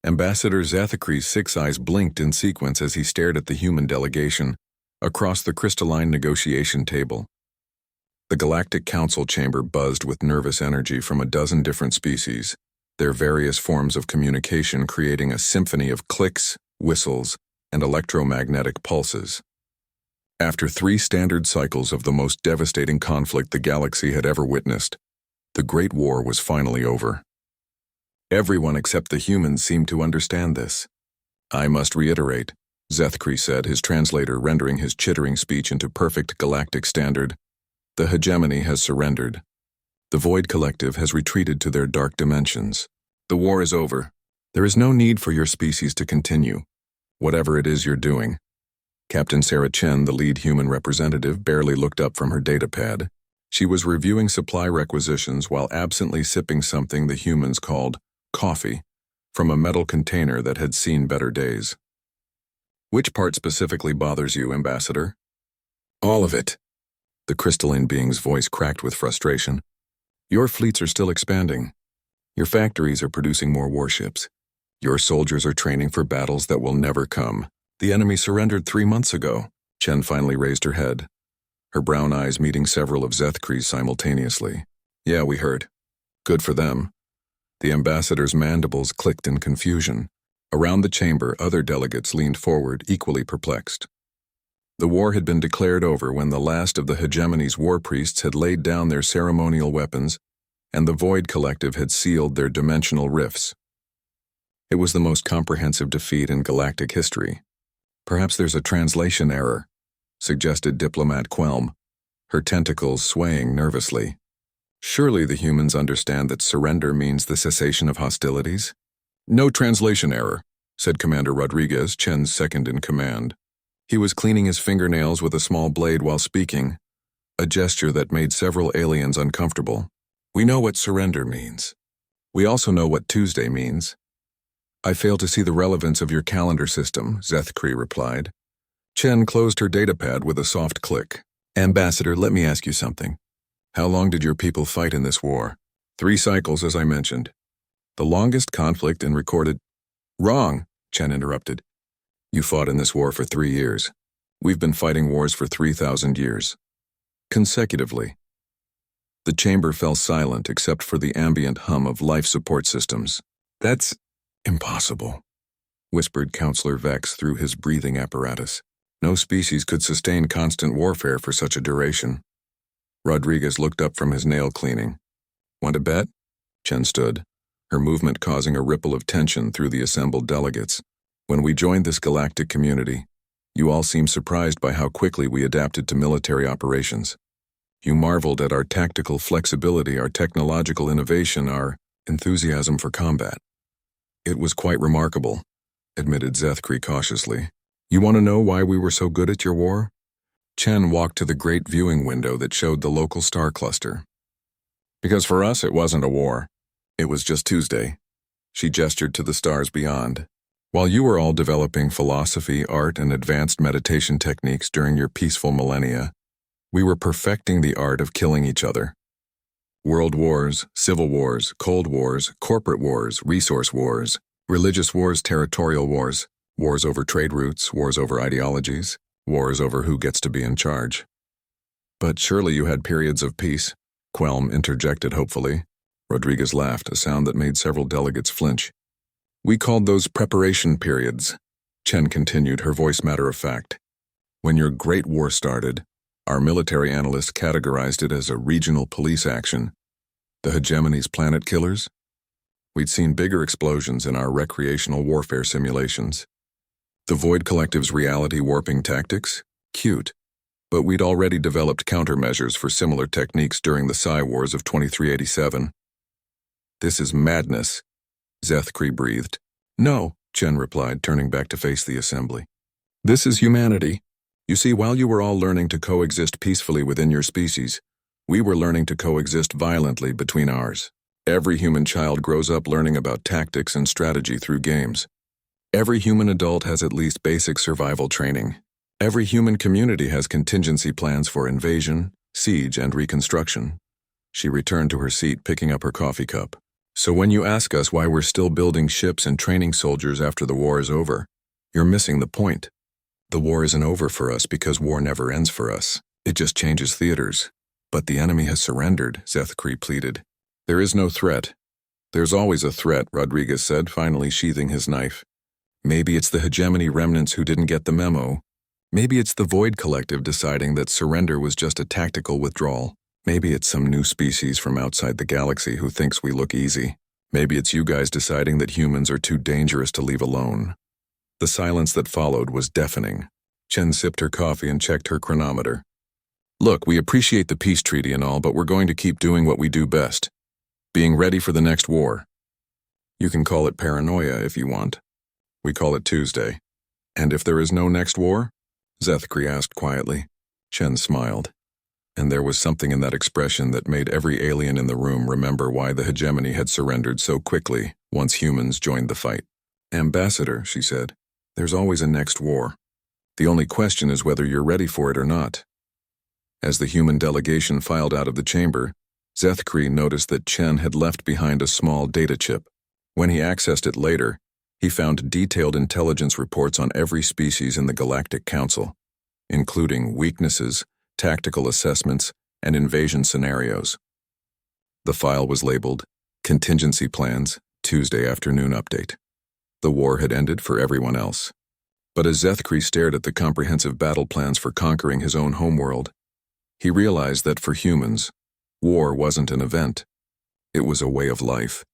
Ambassador Zethakri's 6 eyes blinked in sequence as he stared at the human delegation across the crystalline negotiation table. The Galactic Council chamber buzzed with nervous energy from a dozen different species, their various forms of communication creating a symphony of clicks, whistles, and electromagnetic pulses. After 3 standard cycles of the most devastating conflict the galaxy had ever witnessed, the Great War was finally over. Everyone except the humans seemed to understand this. "I must reiterate," Zethkri said, his translator rendering his chittering speech into perfect galactic standard. "The hegemony has surrendered. The Void Collective has retreated to their dark dimensions. The war is over. There is no need for your species to continue, whatever it is you're doing." Captain Sarah Chen, the lead human representative, barely looked up from her datapad. She was reviewing supply requisitions while absently sipping something the humans called coffee from a metal container that had seen better days. "Which part specifically bothers you, Ambassador?" "All of it." The crystalline being's voice cracked with frustration. "Your fleets are still expanding. Your factories are producing more warships. Your soldiers are training for battles that will never come. The enemy surrendered 3 months ago." Chen finally raised her head, her brown eyes meeting several of Zethkri's simultaneously. "Yeah, we heard. Good for them." The ambassador's mandibles clicked in confusion. Around the chamber, other delegates leaned forward, equally perplexed. The war had been declared over when the last of the hegemony's war priests had laid down their ceremonial weapons, and the Void Collective had sealed their dimensional rifts. It was the most comprehensive defeat in galactic history. "Perhaps there's a translation error," suggested Diplomat Quelm, her tentacles swaying nervously. "Surely the humans understand that surrender means the cessation of hostilities?" "No translation error," said Commander Rodriguez, Chen's second in command. He was cleaning his fingernails with a small blade while speaking, a gesture that made several aliens uncomfortable. "We know what surrender means. We also know what Tuesday means." "I fail to see the relevance of your calendar system," Zethkri replied. Chen closed her datapad with a soft click. "Ambassador, let me ask you something. How long did your people fight in this war?" 3 cycles, as I mentioned. The longest conflict in recorded— "Wrong," Chen interrupted. "You fought in this war for 3 years. We've been fighting wars for 3,000 years. Consecutively." The chamber fell silent except for the ambient hum of life support systems. "That's impossible," whispered Counselor Vex through his breathing apparatus. "No species could sustain constant warfare for such a duration." Rodriguez looked up from his nail cleaning. "Want to bet?" Chen stood, her movement causing a ripple of tension through the assembled delegates. "When we joined this galactic community, you all seemed surprised by how quickly we adapted to military operations. You marveled at our tactical flexibility, our technological innovation, our enthusiasm for combat." "It was quite remarkable," admitted Zethkri cautiously. "You want to know why we were so good at your war?" Chen walked to the great viewing window that showed the local star cluster. "Because for us it wasn't a war. It was just Tuesday." She gestured to the stars beyond. "While you were all developing philosophy, art, and advanced meditation techniques during your peaceful millennia, we were perfecting the art of killing each other. World wars, civil wars, cold wars, corporate wars, resource wars, religious wars, territorial wars, wars over trade routes, wars over ideologies, wars over who gets to be in charge." "But surely you had periods of peace," Quelm interjected hopefully. Rodriguez laughed, a sound that made several delegates flinch. "We called those preparation periods," Chen continued, her voice matter-of-fact. "When your Great War started, our military analysts categorized it as a regional police action. The hegemony's planet killers? We'd seen bigger explosions in our recreational warfare simulations. The Void Collective's reality warping tactics? Cute. But we'd already developed countermeasures for similar techniques during the Psi Wars of 2387. "This is madness," Zethkri breathed. "No," Chen replied, turning back to face the assembly. "This is humanity. You see, while you were all learning to coexist peacefully within your species, we were learning to coexist violently between ours. Every human child grows up learning about tactics and strategy through games. Every human adult has at least basic survival training. Every human community has contingency plans for invasion, siege, and reconstruction." She returned to her seat, picking up her coffee cup. So when you ask us why we're still building ships and training soldiers after the war is over, you're missing the point. The war isn't over for us because war never ends for us. It just changes theaters. But the enemy has surrendered, Zethkri pleaded. There is no threat. There's always a threat, Rodriguez said, finally sheathing his knife. Maybe it's the hegemony remnants who didn't get the memo. Maybe it's the Void Collective deciding that surrender was just a tactical withdrawal. Maybe it's some new species from outside the galaxy who thinks we look easy. Maybe it's you guys deciding that humans are too dangerous to leave alone. The silence that followed was deafening. Chen sipped her coffee and checked her chronometer. Look, we appreciate the peace treaty and all, but we're going to keep doing what we do best. Being ready for the next war. You can call it paranoia if you want. We call it Tuesday. And if there is no next war? Zethkri asked quietly. Chen smiled. And there was something in that expression that made every alien in the room remember why the hegemony had surrendered so quickly once humans joined the fight. Ambassador, she said, there's always a next war. The only question is whether you're ready for it or not. As the human delegation filed out of the chamber, Zethkri noticed that Chen had left behind a small data chip. When he accessed it later, he found detailed intelligence reports on every species in the Galactic Council, including weaknesses, tactical assessments, and invasion scenarios. The file was labeled, Contingency Plans, Tuesday Afternoon Update. The war had ended for everyone else. But as Zethkri stared at the comprehensive battle plans for conquering his own homeworld, he realized that for humans, war wasn't an event. It was a way of life.